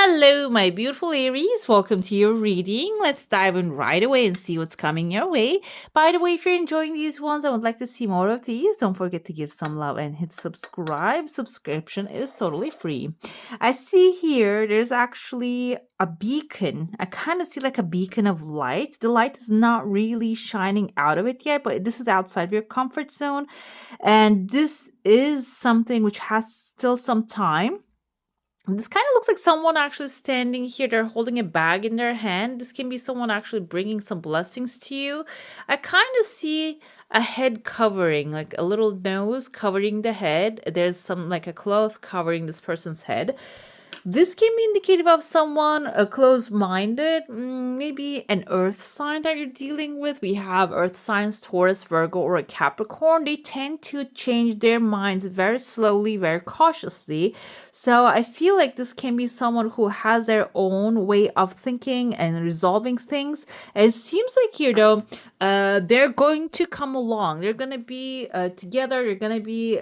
Hello, my beautiful Aries. Welcome to your reading. Let's dive in right away and see what's coming your way. By the way, if you're enjoying these ones, I would like to see more of these. Don't forget to give some love and hit subscribe. Subscription is totally free. I see here there's actually a beacon. I kind of see like a beacon of light. The light is not really shining out of it yet, but this is outside of your comfort zone. And this is something which has still some time. This kind of looks like someone actually standing here. They're holding a bag in their hand. This can be someone actually bringing some blessings to you. I kind of see a head covering, like a little nose covering the head. There's some like a cloth covering this person's head. This can be indicative of someone close-minded, maybe an earth sign that you're dealing with. We have earth signs, Taurus, Virgo, or a Capricorn. They tend to change their minds very slowly, very cautiously. So I feel like this can be someone who has their own way of thinking and resolving things. And it seems like here, though, they're going to come along. They're going to be together. They're going to be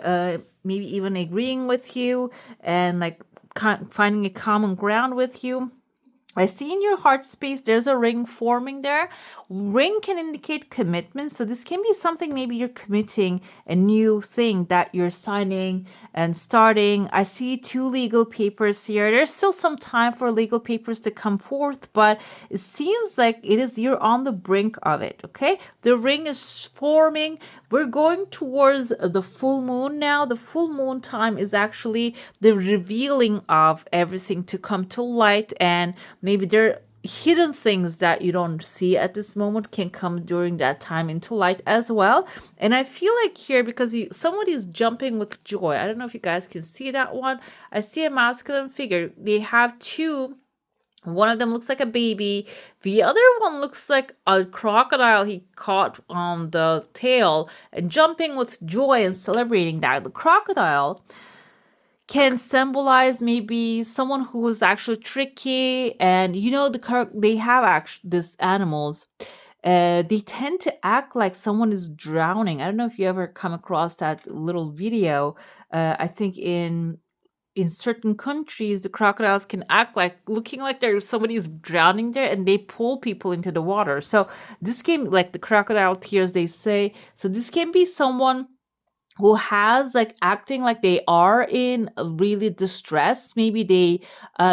maybe even agreeing with you and like finding a common ground with you. I see in your heart space there's a ring forming there. Ring can indicate commitment. So this can be something maybe you're committing a new thing that you're signing and starting. I see 2 legal papers here. There's still some time for legal papers to come forth, but it seems like you're on the brink of it, okay? The ring is forming. We're going towards the full moon now. The full moon time is actually the revealing of everything to come to light, and maybe there are hidden things that you don't see at this moment can come during that time into light as well. And I feel like here, because somebody's jumping with joy. I don't know if you guys can see that one. I see a masculine figure. They have 2. One of them looks like a baby. The other one looks like a crocodile he caught on the tail and jumping with joy and celebrating that. The crocodile can symbolize maybe someone who is actually tricky, and they have actually these animals. They tend to act like someone is drowning. I don't know if you ever come across that little video. I think in certain countries, the crocodiles can act like looking like somebody's drowning there, and they pull people into the water. So this can, like the crocodile tears, they say. So this can be someone who has like acting like they are in really distress. Maybe they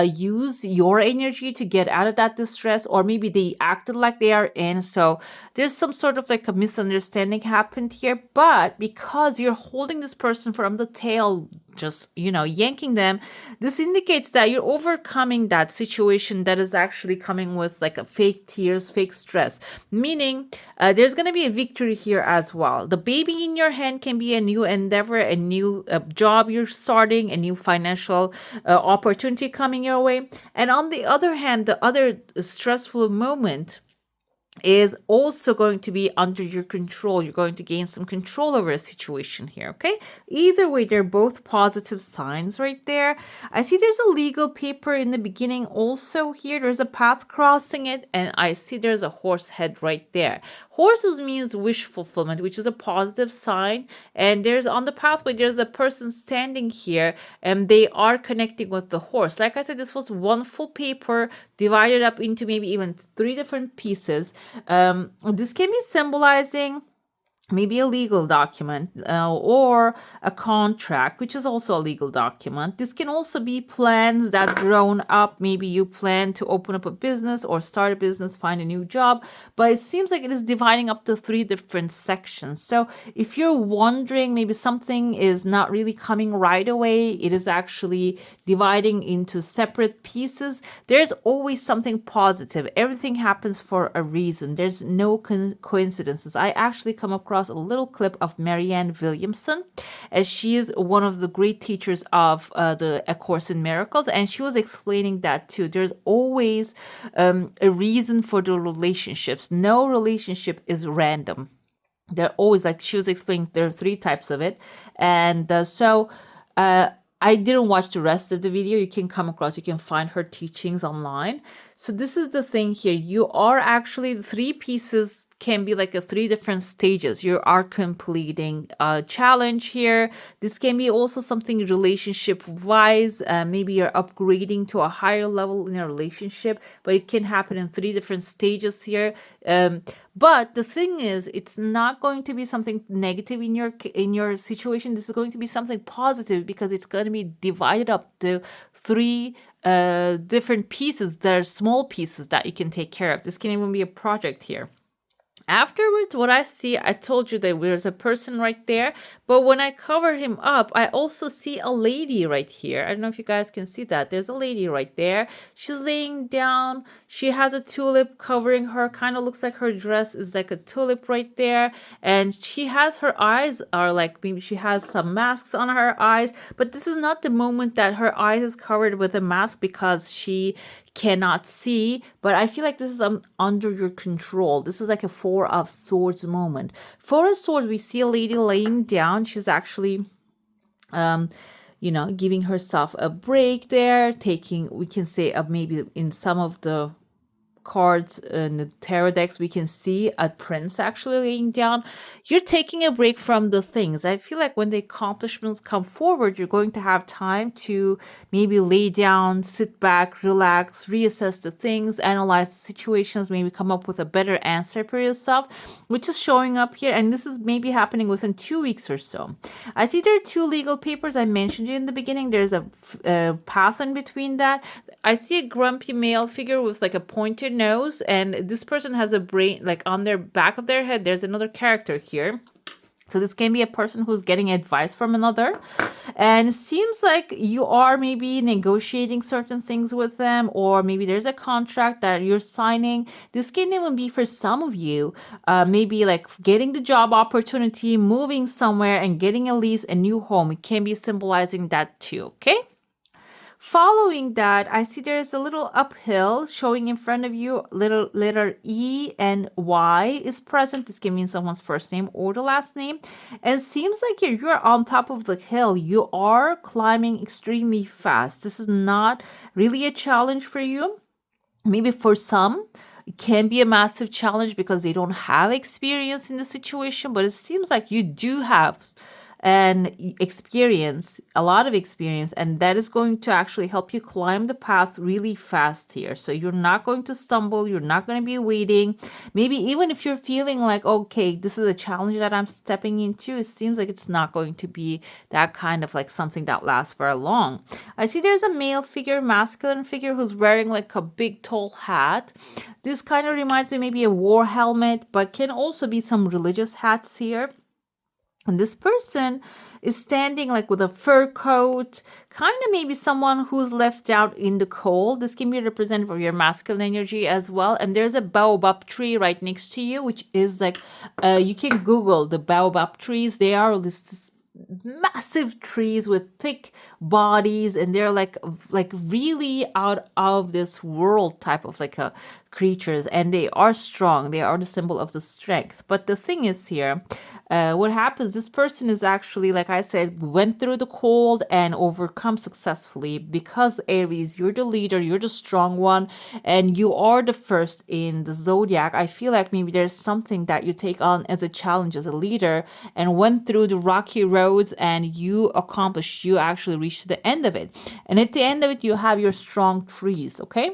use your energy to get out of that distress, or maybe they acted like they are in. So there's some sort of like a misunderstanding happened here. But because you're holding this person from the tail, just yanking them, this indicates that you're overcoming that situation that is actually coming with like a fake tears, fake stress, meaning there's going to be a victory here as well. The baby in your hand can be a new endeavor, a new job you're starting, a new financial opportunity coming your way. And on the other hand, the other stressful moment is also going to be under your control. You're going to gain some control over a situation here, okay? Either way, they're both positive signs right there. I see there's a legal paper in the beginning also here. There's a path crossing it, and I see there's a horse head right there. Horses means wish fulfillment, which is a positive sign. And there's on the pathway, there's a person standing here, and they are connecting with the horse. Like I said, this was one full paper divided up into maybe even 3 different pieces. This can be symbolizing maybe a legal document or a contract, which is also a legal document. This can also be plans that drawn up. Maybe you plan to open up a business or start a business, find a new job, but it seems like it is dividing up to 3 different sections. So if you're wondering, maybe something is not really coming right away, it is actually dividing into separate pieces. There's always something positive. Everything happens for a reason. There's no coincidences. I actually come across a little clip of Marianne Williamson, as she is one of the great teachers of A Course in Miracles, and she was explaining that too. There's always a reason for the relationships. No relationship is random. They're always, like she was explaining, there are 3 types of it. And I didn't watch the rest of the video. You can find her teachings online. So this is the thing here. You are actually, the 3 pieces can be like a 3 different stages. You are completing a challenge here. This can be also something relationship wise. Maybe you're upgrading to a higher level in a relationship, but it can happen in 3 different stages here. But the thing is, it's not going to be something negative in your situation. This is going to be something positive because it's going to be divided up to 3 different pieces. There are small pieces that you can take care of. This can even be a project here. Afterwards, what I see, I told you that there's a person right there, but when I cover him up, I also see a lady right here. I don't know if you guys can see that. There's a lady right there. She's laying down. She has a tulip covering her. Kind of looks like her dress is like a tulip right there. And she has her eyes are like, maybe she has some masks on her eyes, but this is not the moment that her eyes is covered with a mask because she cannot see, but I feel like this is under your control. This is like a 4 of Swords moment. 4 of Swords, we see a lady laying down. She's actually giving herself a break there, taking, we can say, maybe in some of the cards in the tarot decks, we can see a prince actually laying down. You're taking a break from the things. I feel like when the accomplishments come forward, you're going to have time to maybe lay down, sit back, relax, reassess the things, analyze the situations, maybe come up with a better answer for yourself, which is showing up here. And this is maybe happening within 2 weeks or so. I see there are 2 legal papers. I mentioned you in the beginning. There's a path in between that. I see a grumpy male figure with like a pointed nose, and this person has a brain, like on their back of their head, there's another character here. So this can be a person who's getting advice from another, and it seems like you are maybe negotiating certain things with them, or maybe there's a contract that you're signing. This can even be for some of you, maybe like getting the job opportunity, moving somewhere and getting a lease, a new home. It can be symbolizing that too, okay? Following that, I see there's a little uphill showing in front of you. Little letter E and Y is present. This can mean someone's first name or the last name. And it seems like you're on top of the hill. You are climbing extremely fast. This is not really a challenge for you. Maybe for some, it can be a massive challenge because they don't have experience in the situation, but it seems like you do have and experience, a lot of experience, and that is going to actually help you climb the path really fast here. So you're not going to stumble, you're not going to be waiting. Maybe even if you're feeling like, okay, this is a challenge that I'm stepping into, it seems like it's not going to be that kind of like something that lasts very long. I see there's a male figure, masculine figure, who's wearing like a big tall hat. This kind of reminds me maybe a war helmet, but can also be some religious hats here. And this person is standing like with a fur coat, kind of maybe someone who's left out in the cold. This can be representative of your masculine energy as well. And there's a baobab tree right next to you, which is like, you can Google the baobab trees. They are this massive trees with thick bodies, and they're like really out of this world type of like a creatures, and they are strong. They are the symbol of the strength. But the thing is here, what happens, this person is actually, like I said, went through the cold and overcome successfully, because Aries, you're the leader, you're the strong one, and you are the first in the zodiac. I feel like maybe there's something that you take on as a challenge as a leader and went through the rocky roads, and you accomplished, you actually reached the end of it. And at the end of it, you have your strong trees, okay?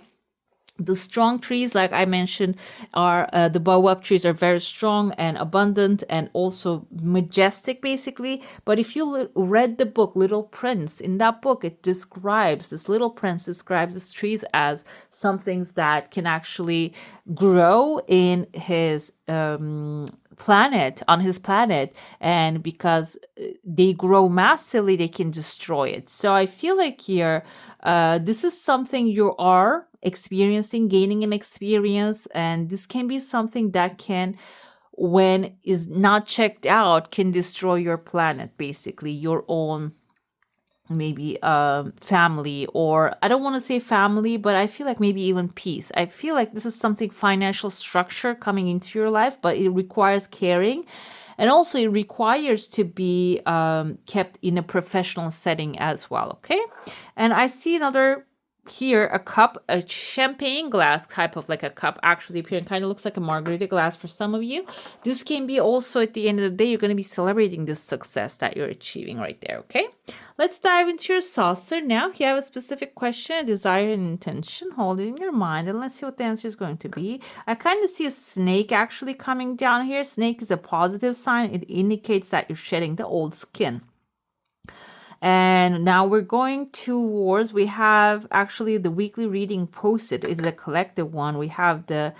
The strong trees, like I mentioned, are the baobab trees are very strong and abundant and also majestic, basically. But if you read the book Little Prince, in that book, this little prince describes these trees as some things that can actually grow in his planet, on his planet, and because they grow massively, they can destroy it. So I feel like here, this is something you are experiencing, gaining an experience, and this can be something that can, when is not checked out, can destroy your planet, basically your own maybe family, or I don't want to say family, but I feel like maybe even peace. I feel like this is something financial structure coming into your life, but it requires caring, and also it requires to be kept in a professional setting as well, okay? And I see another here a cup, a champagne glass type of like a cup actually appearing, kind of looks like a margarita glass for some of you. This can be also at the end of the day, you're going to be celebrating this success that you're achieving right there, okay? Let's dive into your saucer now. If you have a specific question, a desire, and intention, hold it in your mind and let's see what the answer is going to be. I kind of see a snake actually coming down here. Snake is a positive sign. It indicates that you're shedding the old skin. And now we're going towards, we have actually the weekly reading posted. It's a collective one. We have the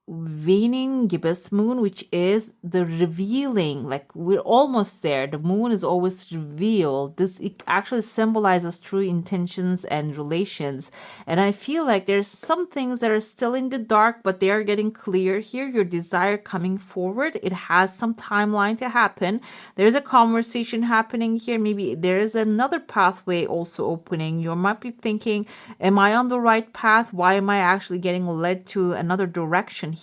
waning gibbous moon, which is the revealing, like we're almost there. The moon is always revealed. This, it actually symbolizes true intentions and relations. And I feel like there's some things that are still in the dark, but they are getting clear here. Your desire coming forward, it has some timeline to happen. There's a conversation happening here. Maybe there is another pathway also opening. You might be thinking, am I on the right path? Why am I actually getting led to another direction here?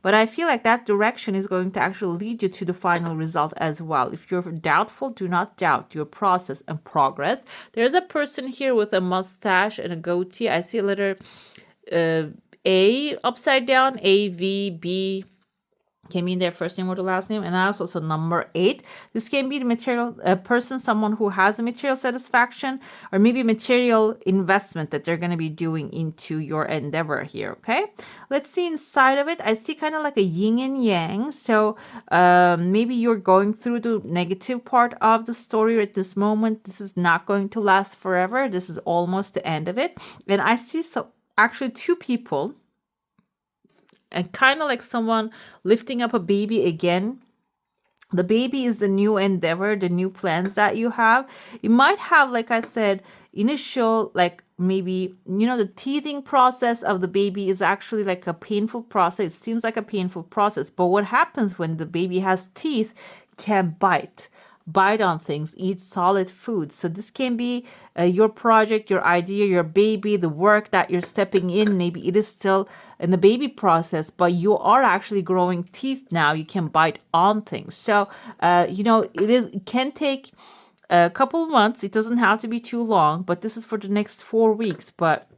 But I feel like that direction is going to actually lead you to the final result as well. If you're doubtful, do not doubt your process and progress. There's a person here with a mustache and a goatee. I see a letter A upside down, A, V, B. Can mean their first name or the last name, and also number 8. This can be the material person, someone who has a material satisfaction or maybe material investment that they're going to be doing into your endeavor here. Okay, let's see inside of it. I see kind of like a yin and yang. So maybe you're going through the negative part of the story at this moment. This is not going to last forever. This is almost the end of it, and I see actually 2 people. And kind of like someone lifting up a baby again. The baby is the new endeavor, the new plans that you have. You might have, like I said, initial, like maybe, the teething process of the baby is actually like a painful process. It seems like a painful process. But what happens when the baby has teeth, can bite on things, eat solid food. So this can be your project, your idea, your baby, the work that you're stepping in. Maybe it is still in the baby process, but you are actually growing teeth now. You can bite on things. So, it can take a couple of months. It doesn't have to be too long, but this is for the next 4 weeks. But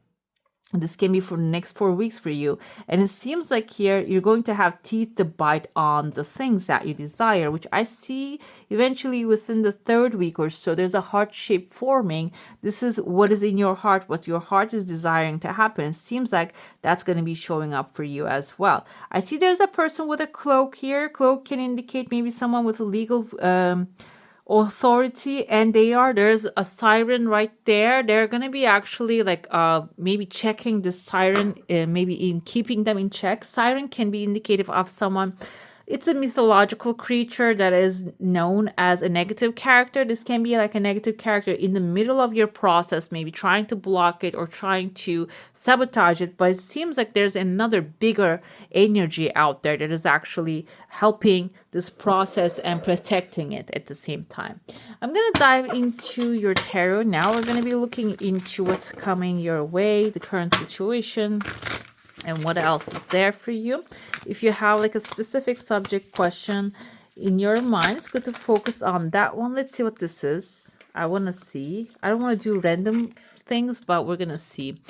this can be for the next 4 weeks for you. And it seems like here you're going to have teeth to bite on the things that you desire, which I see eventually within the 3rd week or so. There's a heart shape forming. This is what is in your heart, what your heart is desiring to happen. It seems like that's going to be showing up for you as well. I see there's a person with a cloak here. Cloak can indicate maybe someone with a legal authority, and there's a siren right there. They're gonna be actually like maybe checking the siren, maybe in keeping them in check. Siren can be indicative of someone. It's a mythological creature that is known as a negative character. This can be like a negative character in the middle of your process, maybe trying to block it or trying to sabotage it. But it seems like there's another bigger energy out there that is actually helping this process and protecting it at the same time. I'm going to dive into your tarot now. We're going to be looking into what's coming your way, the current situation, and what else is there for you. If you have like a specific subject question in your mind, it's good to focus on that one. Let's see what this is. I want to see. I don't want to do random things, but we're going to see.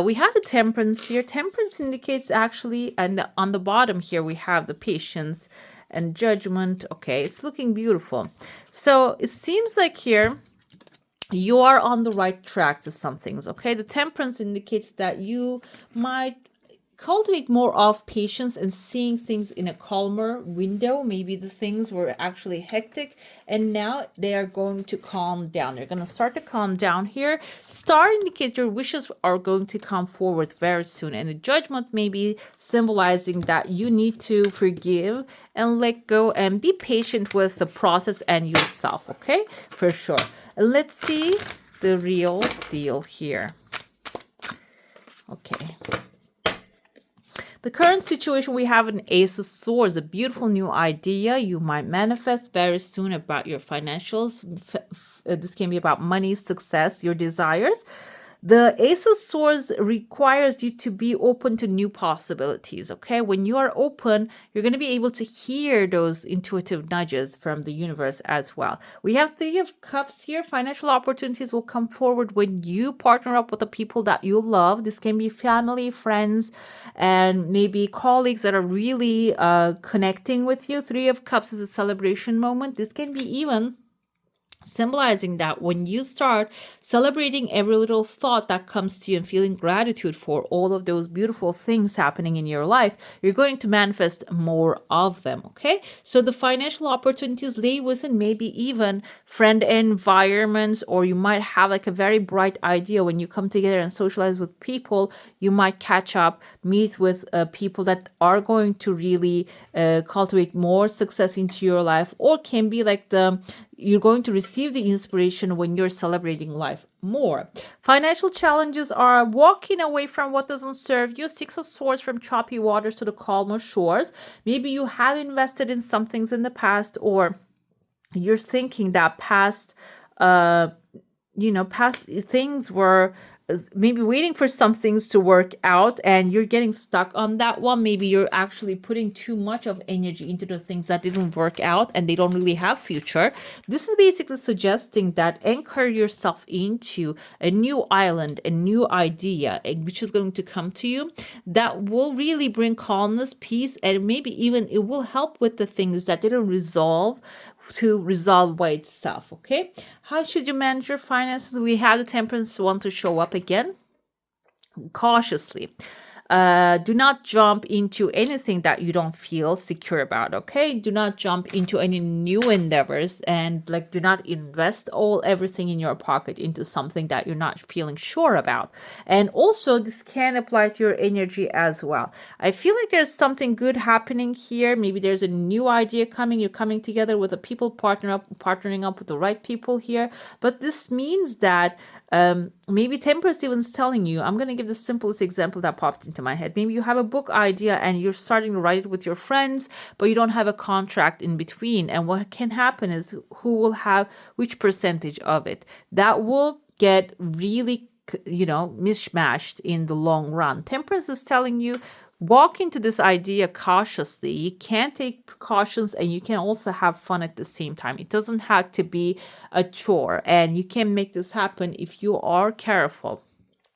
We have the Temperance here. Temperance indicates actually, and on the bottom here, we have the Patience and Judgment. Okay, it's looking beautiful. So it seems like here, you are on the right track to some things. Okay, the Temperance indicates that you might cultivate more of patience and seeing things in a calmer window. Maybe the things were actually hectic and now they are going to calm down. They're going to start to calm down here. Star indicates your wishes are going to come forward very soon. And the Judgment may be symbolizing that you need to forgive and let go and be patient with the process and yourself. Okay, for sure. Let's see the real deal here. Okay. The current situation, we have an Ace of Swords, a beautiful new idea you might manifest very soon about your financials. This can be about money, success, your desires. The Ace of Swords requires you to be open to new possibilities, okay? When you are open, you're going to be able to hear those intuitive nudges from the universe as well. We have Three of Cups here. Financial opportunities will come forward when you partner up with the people that you love. This can be family, friends, and maybe colleagues that are really connecting with you. Three of Cups is a celebration moment. This can be even symbolizing that when you start celebrating every little thought that comes to you and feeling gratitude for all of those beautiful things happening in your life, you're going to manifest more of them. Okay, so the financial opportunities lay within maybe even friend environments, or you might have like a very bright idea when you come together and socialize with people. You might catch up, meet with people that are going to really cultivate more success into your life, or can be like you're going to receive the inspiration when you're celebrating life more. Financial challenges are walking away from what doesn't serve you. Six of Swords, from choppy waters to the calmer shores. Maybe you have invested in some things in the past, or you're thinking that past things were maybe waiting for some things to work out, and you're getting stuck on that one. Maybe you're actually putting too much of energy into the things that didn't work out and they don't really have future. This is basically suggesting that anchor yourself into a new island, a new idea, which is going to come to you, that will really bring calmness, peace, and maybe even it will help with the things that didn't resolve to resolve by itself. Okay, how should you manage your finances? We have the Temperance one to show up again. Cautiously. Do not jump into anything that you don't feel secure about. Okay, do not jump into any new endeavors, and like do not invest everything in your pocket into something that you're not feeling sure about. And also this can apply to your energy as well. I feel like there's something good happening here. Maybe there's a new idea coming. You're coming together with the people, partnering up with the right people here. But this means that maybe Temperance Steven's telling you, I'm going to give the simplest example that popped into my head. Maybe you have a book idea and you're starting to write it with your friends, but you don't have a contract in between. And what can happen is who will have which percentage of it. That will get really, mishmashed in the long run. Temperance is telling you, walk into this idea cautiously. You can take precautions and you can also have fun at the same time. It doesn't have to be a chore, and you can make this happen if you are careful.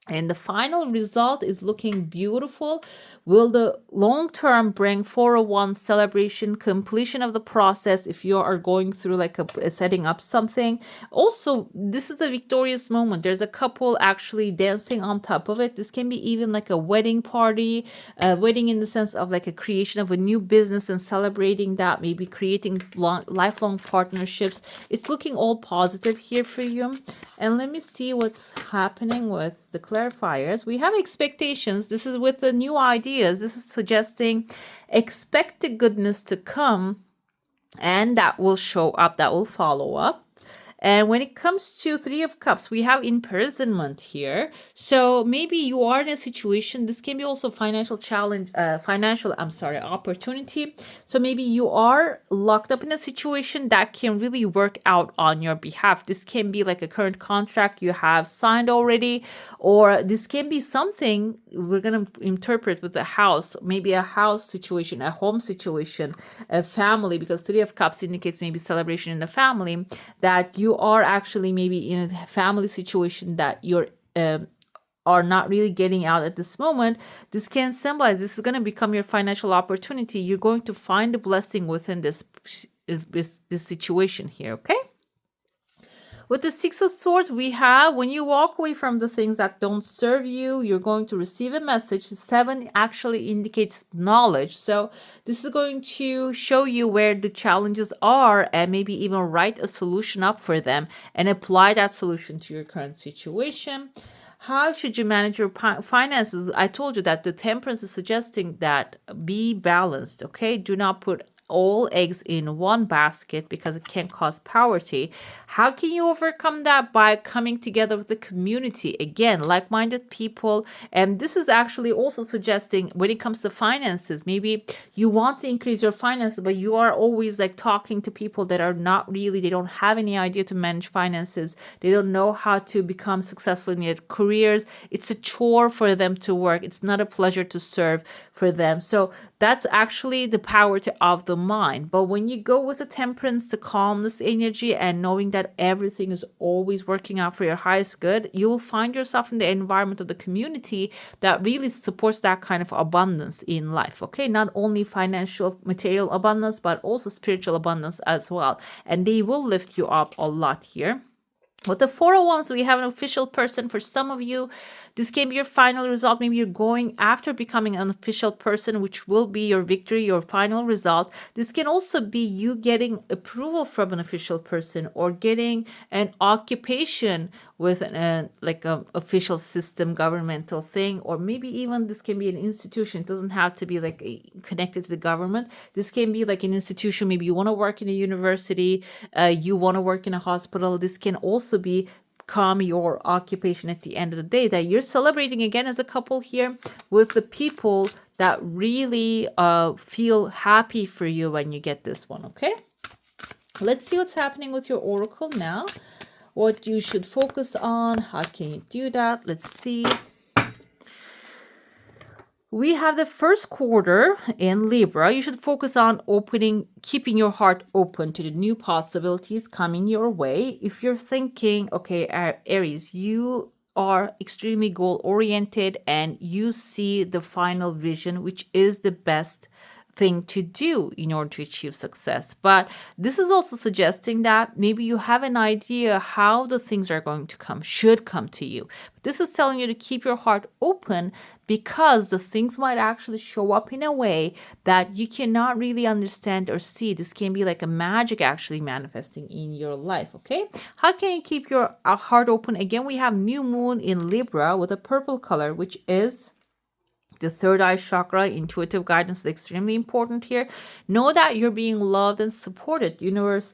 And the final result is looking beautiful. Will the long term bring 401 celebration, completion of the process if you are going through like a setting up something? Also, this is a victorious moment. There's a couple actually dancing on top of it. This can be even like a wedding party, wedding in the sense of like a creation of a new business and celebrating that, maybe creating lifelong partnerships. It's looking all positive here for you. And let me see what's happening with the clarifiers. We have expectations. This is with the new ideas. This is suggesting expect the goodness to come, and that will show up, that will follow up. And when it comes to Three of Cups, we have imprisonment here. So maybe you are in a situation, this can be also financial opportunity. So maybe you are locked up in a situation that can really work out on your behalf. This can be like a current contract you have signed already, or this can be something we're going to interpret with a house, maybe a house situation, a home situation, a family, because Three of Cups indicates maybe celebration in the family, that you are actually maybe in a family situation that you're are not really getting out at this moment. This can symbolize this is going to become your financial opportunity. You're going to find a blessing within this situation here. Okay, with the Six of Swords, we have when you walk away from the things that don't serve you, you're going to receive a message. Seven actually indicates knowledge. So this is going to show you where the challenges are and maybe even write a solution up for them and apply that solution to your current situation. How should you manage your finances? I told you that the Temperance is suggesting that be balanced, okay? Do not put all eggs in one basket because it can cause poverty. How can you overcome that? By coming together with the community. Again, like-minded people. And this is actually also suggesting when it comes to finances, maybe you want to increase your finances, but you are always like talking to people that are not really, they don't have any idea to manage finances. They don't know how to become successful in their careers. It's a chore for them to work. It's not a pleasure to serve for them. So that's actually the power of the mind. But when you go with the temperance, the calmness energy, and knowing that everything is always working out for your highest good, you will find yourself in the environment of the community that really supports that kind of abundance in life. Okay, not only financial material abundance, but also spiritual abundance as well. And they will lift you up a lot here. With the 401s, we have an official person. For some of you, this can be your final result. Maybe you're going after becoming an official person, which will be your victory, your final result. This can also be you getting approval from an official person or getting an occupation with like an official system, governmental thing, or maybe even this can be an institution. It doesn't have to be like connected to the government. This can be like an institution. Maybe you want to work in a university, you want to work in a hospital. This can also become your occupation at the end of the day, that you're celebrating again as a couple here with the people that really feel happy for you when you get this one. Okay, let's see what's happening with your oracle now. What you should focus on. How can you do that? Let's see. We have the first quarter in Libra. You should focus on keeping your heart open to the new possibilities coming your way. If you're thinking, okay, Aries, you are extremely goal-oriented and you see the final vision, which is the best thing to do in order to achieve success. But this is also suggesting that maybe you have an idea how the things are going to should come to you. But this is telling you to keep your heart open because the things might actually show up in a way that you cannot really understand or see. This can be like a magic actually manifesting in your life, okay? How can you keep your heart open? Again, we have new moon in Libra with a purple color, which is the third eye chakra. Intuitive guidance is extremely important here. Know that you're being loved and supported. The universe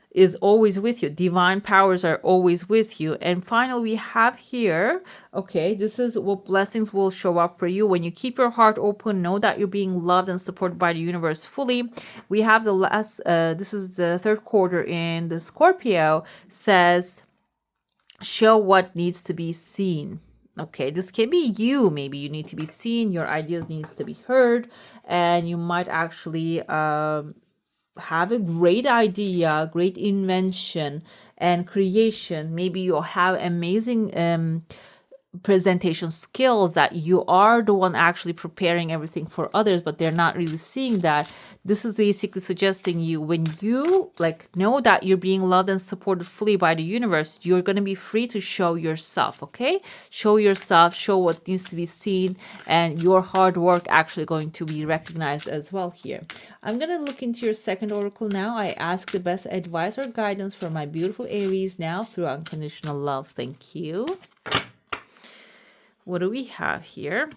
is always with you. Divine powers are always with you. And finally, we have here, okay, this is what blessings will show up for you. When you keep your heart open, know that you're being loved and supported by the universe fully. We have the last, this is the third quarter in the Scorpio, says, show what needs to be seen. Okay, this can be you. Maybe you need to be seen. Your ideas needs to be heard. And you might actually have a great idea, great invention and creation. Maybe you have amazing presentation skills that you are the one actually preparing everything for others, but they're not really seeing that. This is basically suggesting you, when you like know that you're being loved and supported fully by the universe, you're going to be free to show yourself. Okay, show yourself, show what needs to be seen, and your hard work actually going to be recognized as well here. I'm going to look into your second oracle now. I ask the best advice or guidance for my beautiful Aries now through unconditional love. Thank you. What do we have here?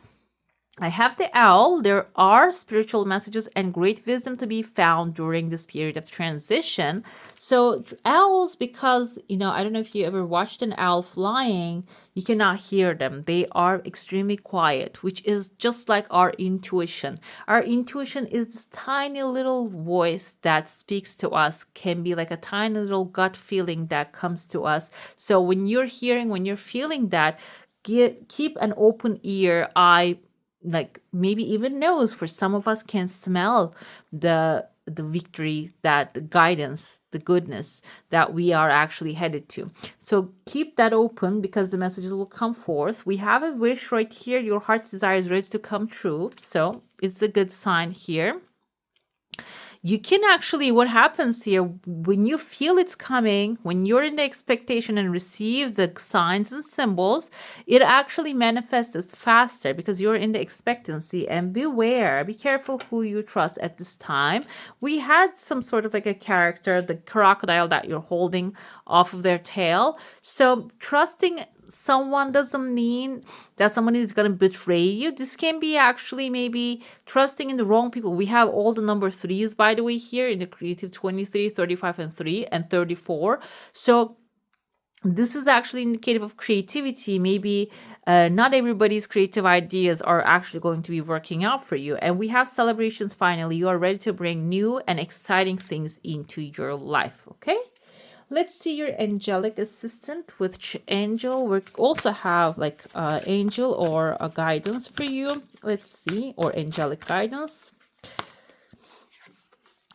I have the owl. There are spiritual messages and great wisdom to be found during this period of transition. So owls, because, I don't know if you ever watched an owl flying, you cannot hear them. They are extremely quiet, which is just like our intuition. Our intuition is this tiny little voice that speaks to us, can be like a tiny little gut feeling that comes to us. So when you're feeling that, keep an open ear, eye, like maybe even nose. For some of us can smell the victory, that the guidance, the goodness that we are actually headed to. So keep that open because the messages will come forth. We have a wish right here. Your heart's desire is ready to come true. So it's a good sign here. You can actually, what happens here, when you feel it's coming, when you're in the expectation and receive the signs and symbols, it actually manifests as faster because you're in the expectancy. And beware, be careful who you trust at this time. We had some sort of like a character, the crocodile that you're holding off of their tail. So trusting someone doesn't mean that someone is going to betray you. This can be actually maybe trusting in the wrong people. We have all the number threes, by the way, here in the creative: 23, 35, and 3, and 34. So this is actually indicative of creativity. Maybe not everybody's creative ideas are actually going to be working out for you. And we have celebrations finally. You are ready to bring new and exciting things into your life, okay? Let's see your angelic assistant. Which angel? We also have like angel or a guidance for you. Let's see, or angelic guidance.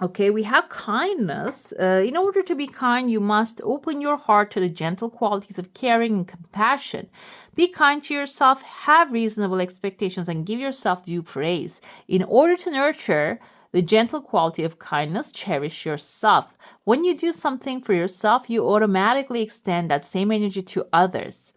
Okay, we have kindness. In order to be kind, you must open your heart to the gentle qualities of caring and compassion. Be kind to yourself, have reasonable expectations, and give yourself due praise. In order to nurture the gentle quality of kindness, cherish yourself. When you do something for yourself, you automatically extend that same energy to others.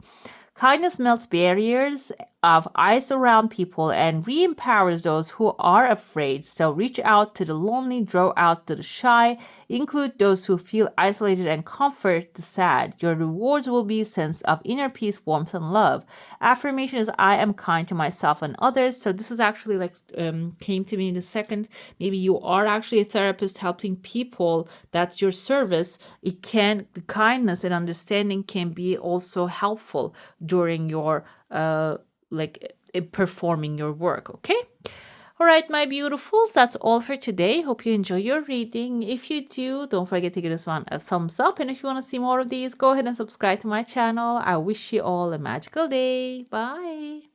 Kindness melts barriers of ice around people and re-empowers those who are afraid. So reach out to the lonely, draw out to the shy, include those who feel isolated, and comfort the sad. Your rewards will be a sense of inner peace, warmth, and love. Affirmation is I am kind to myself and others. So this is actually like came to me in a second. Maybe you are actually a therapist helping people. That's your service. It can, kindness and understanding can be also helpful during your performing your work. Okay. All right, my beautifuls, that's all for today. Hope you enjoy your reading. If you do, don't forget to give this one a thumbs up. And if you want to see more of these, go ahead and subscribe to my channel. I wish you all a magical day. Bye.